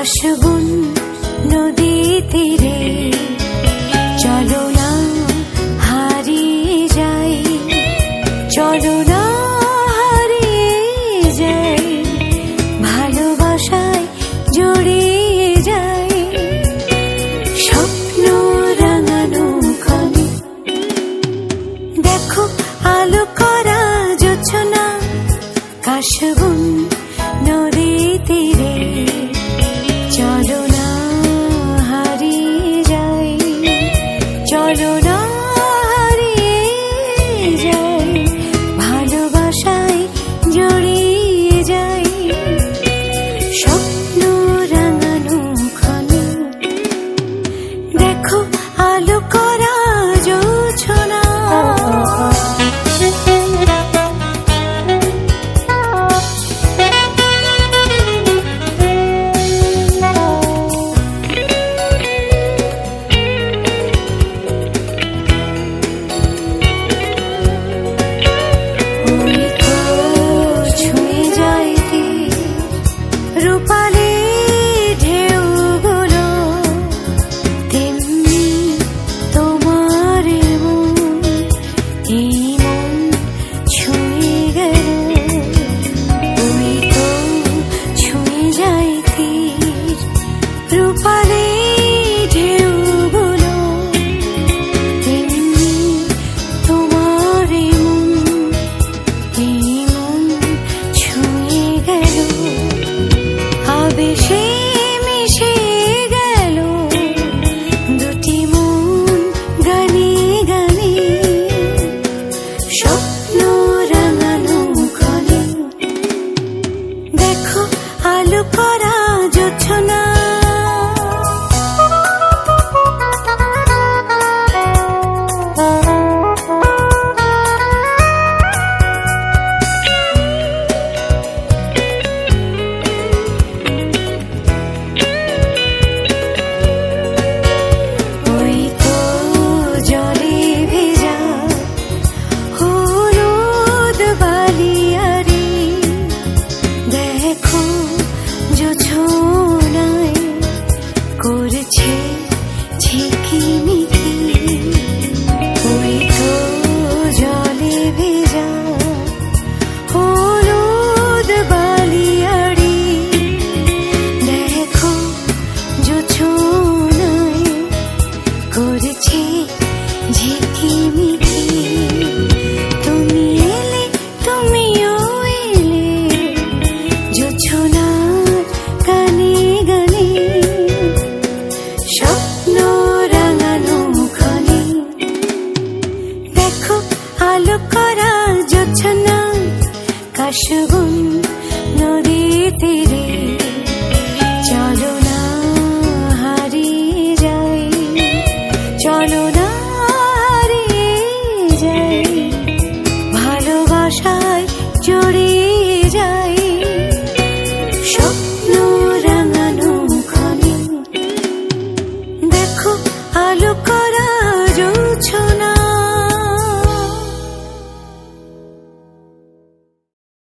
কাশবন নদী তীরে চলো না হারিয়ে যাই, চলো না হারিয়ে যাই, ভালোবাসায় জড়িয়ে যাই। স্বপ্ন রাঙানো ক্ষণে দেখো আলো করা জোছনা, কাশবন নদী তীরে চলো না হারিয়ে যাই, চলো না হারিয়ে যাই, ভালোবাসায় জড়িয়ে যাই। স্বপ্ন রাঙানো ক্ষণে দেখো আলো করা জোছনা। রূপালি ঢেউগুলো তেমনি তোমার মন, এই মন ছুঁয়ে গেল। ওই তো ছুঁয়ে যায় তীর, রূপালি ঢেউগুলো তেমনি তোমার মন, এই মন ছুঁয়ে গেল। আবেশে মিশে গেল দুটি মন গানে গানে, স্বপ্ন রাঙানো ক্ষণে দেখো আলো করা জোছনা। করছে ঝিকিমিকি ওই তো জলে ভেজা হলুদ বালিয়াড়ি, দেখো জোছনায় করছে ঝিকিমিকি। তুমি এলে তুমিও এলে জোছনার গানে গানে, স্বপ্ন রাঙানো ক্ষণে দেখো আলো করা জোছনা, কাশবন নদী তীরে।